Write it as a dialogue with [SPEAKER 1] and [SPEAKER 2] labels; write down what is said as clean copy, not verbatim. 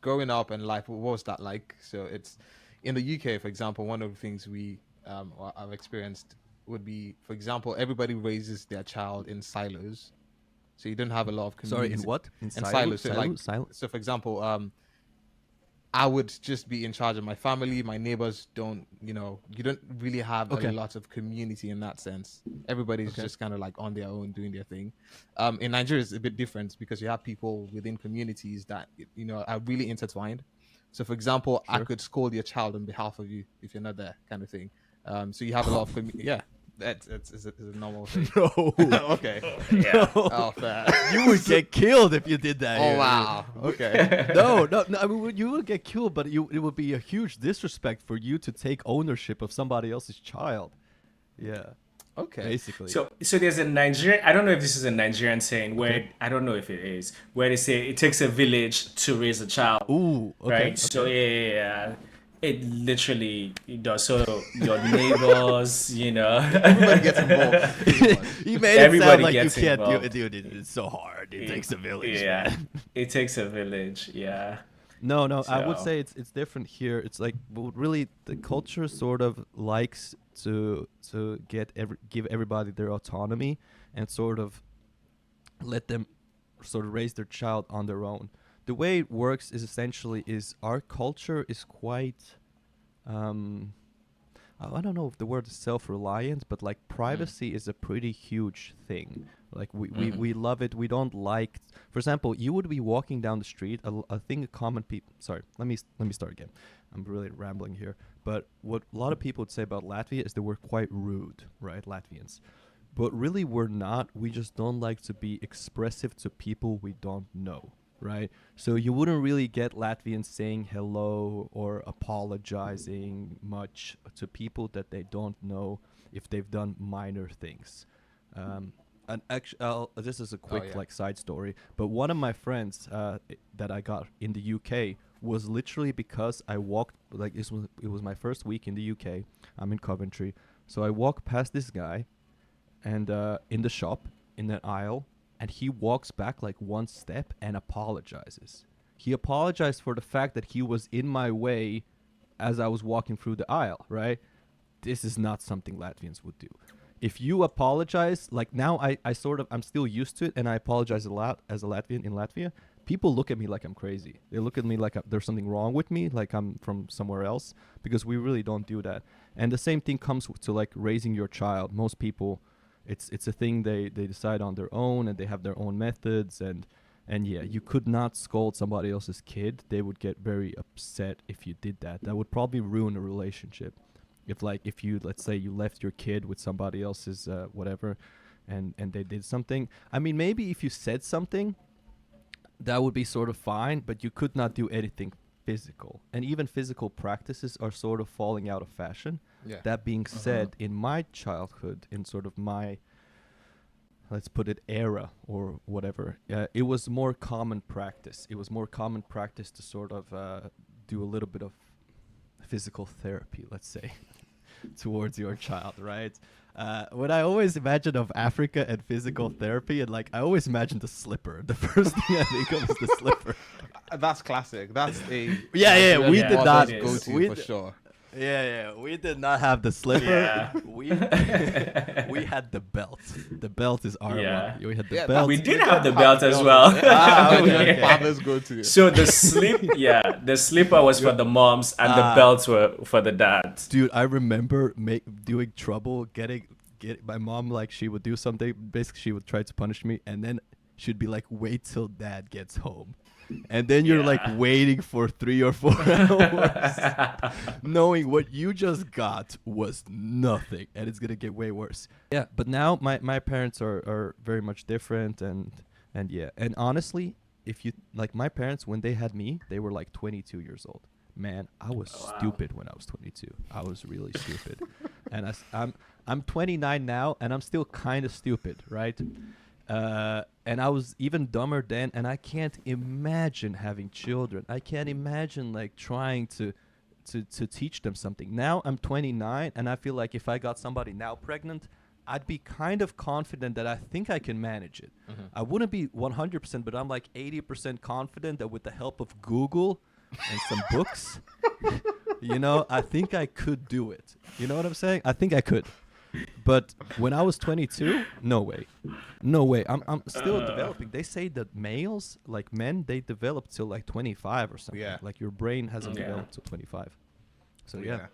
[SPEAKER 1] growing up and life, what was that like? So it's in the UK, for example, one of the things or I've experienced would be, for example, everybody raises their child in silos. So you don't have a lot of
[SPEAKER 2] Sorry, in
[SPEAKER 1] community
[SPEAKER 2] what? In
[SPEAKER 1] and
[SPEAKER 2] silo?
[SPEAKER 1] silos. So
[SPEAKER 2] Silo?
[SPEAKER 1] like,
[SPEAKER 2] Silo?
[SPEAKER 1] so for example, I would just be in charge of my family. My neighbors don't, you don't really have a
[SPEAKER 2] Okay.
[SPEAKER 1] lot of community in that sense. Everybody's
[SPEAKER 2] Okay.
[SPEAKER 1] just kind of like on their own doing their thing. In Nigeria, it's a bit different because you have people within communities that, are really intertwined. So, for example, I
[SPEAKER 2] Sure.
[SPEAKER 1] could scold your child on behalf of you if you're not there, kind of thing. So you have a lot of yeah, it's a normal thing.
[SPEAKER 2] No.
[SPEAKER 1] Okay.
[SPEAKER 3] Yeah.
[SPEAKER 2] No.
[SPEAKER 1] Oh, fair.
[SPEAKER 2] You would get killed if you did that.
[SPEAKER 1] Oh,
[SPEAKER 2] here.
[SPEAKER 1] wow. Okay.
[SPEAKER 2] No, no, no. I mean, you would get killed, but it would be a huge disrespect for you to take ownership of somebody else's child. Yeah,
[SPEAKER 1] Okay.
[SPEAKER 2] basically.
[SPEAKER 3] So there's a Nigerian. I don't know if this is a Nigerian saying where I don't know if it is where they say it takes a village to raise a child.
[SPEAKER 2] Ooh, okay.
[SPEAKER 3] Right. So yeah. It literally does. So your neighbors,
[SPEAKER 1] Everybody gets involved. pretty much.
[SPEAKER 2] You made it
[SPEAKER 3] Everybody
[SPEAKER 2] sound like you
[SPEAKER 3] gets
[SPEAKER 2] can't do
[SPEAKER 3] involved.
[SPEAKER 2] it, dude. It's so hard. It takes a village,
[SPEAKER 3] Yeah,
[SPEAKER 2] man.
[SPEAKER 3] it takes a village. Yeah.
[SPEAKER 2] No, no. I would
[SPEAKER 3] So-
[SPEAKER 2] say it's different here. It's like really the culture sort of likes to give everybody their autonomy and sort of let them sort of raise their child on their own. The way it works is essentially is our culture is quite I don't know if the word is self-reliant, but like privacy is a pretty huge thing. Like we love it. We don't like, for example, you would be walking down the street. I think a common people. Sorry, let me start again. I'm really rambling here. But what a lot of people would say about Latvia is that we're quite rude, right, Latvians. But really, we're not. We just don't like to be expressive to people we don't know, right? So you wouldn't really get Latvians saying hello or apologizing much to people that they don't know if they've done minor things. And actually, this is a quick
[SPEAKER 1] yeah.
[SPEAKER 2] like side story. But one of my friends that I got in the UK was literally because I walked like it was my first week in the UK. I'm in Coventry, so I walked past this guy, and in the shop in the aisle, and he walks back like one step and apologizes. He apologized for the fact that he was in my way as I was walking through the aisle, right? This is not something Latvians would do. If you apologize, like now I'm still used to it and I apologize a lot as a Latvian in Latvia. People look at me like I'm crazy. They look at me like there's something wrong with me, like I'm from somewhere else, because we really don't do that. And the same thing comes to like raising your child. Most people, it's a thing they decide on their own and they have their own methods and yeah, you could not scold somebody else's kid. They would get very upset if you did that. That would probably ruin a relationship. If you let's say you left your kid with somebody else's whatever and they did something. I mean, maybe if you said something, that would be sort of fine, but you could not do anything physical. And even physical practices are sort of falling out of fashion.
[SPEAKER 1] Yeah.
[SPEAKER 2] That being said, in my childhood, in sort of my, let's put it, era or whatever, it was more common practice. It was more common practice to sort of do a little bit of physical therapy, let's say, towards your child, right? When I always imagine of Africa and physical therapy, and like I always imagine the slipper. The first thing I think of is the slipper.
[SPEAKER 1] That's classic. That's a
[SPEAKER 2] Yeah, we
[SPEAKER 3] Yeah,
[SPEAKER 2] did
[SPEAKER 3] it
[SPEAKER 2] not
[SPEAKER 3] is.
[SPEAKER 1] go to
[SPEAKER 2] we
[SPEAKER 1] for
[SPEAKER 2] d-
[SPEAKER 1] sure.
[SPEAKER 2] Yeah, we did not have the slipper.
[SPEAKER 3] Yeah.
[SPEAKER 2] We had the belt. The belt is our
[SPEAKER 3] Yeah.
[SPEAKER 2] one. We had the
[SPEAKER 1] Yeah,
[SPEAKER 2] belt.
[SPEAKER 3] We did have the belt as well.
[SPEAKER 1] Okay.
[SPEAKER 3] Yeah.
[SPEAKER 1] Fathers go to.
[SPEAKER 3] So the the slipper was for the moms and the belts were for the dads.
[SPEAKER 2] Dude, I remember doing trouble, get my mom, like she would do something. Basically, she would try to punish me, and then she'd be like, "Wait till dad gets home." And then you're like
[SPEAKER 3] Yeah.
[SPEAKER 2] waiting for 3 or 4 hours, knowing what you just got was nothing, and it's gonna get way worse. Yeah, but now my parents are very much different, and yeah, and honestly, if you like my parents when they had me, they were like 22 years old. Man, I was stupid when I was 22. I was really stupid, and I'm 29 now, and I'm still kind of stupid, right? And I was even dumber then, and I can't imagine having children. I can't imagine like trying to teach them something. Now I'm 29, and I feel like if I got somebody now pregnant, I'd be kind of confident that I think I can manage it. I wouldn't be 100%, but I'm like 80% confident that with the help of Google, and some books, you know, I think I could do it. You know what I'm saying? I think I could. But when I was 22, no way. No way. I'm still developing. They say that males, like men, they develop till like 25 or something.
[SPEAKER 1] Yeah.
[SPEAKER 2] Like your brain hasn't
[SPEAKER 3] Yeah.
[SPEAKER 2] developed till 25. So yeah.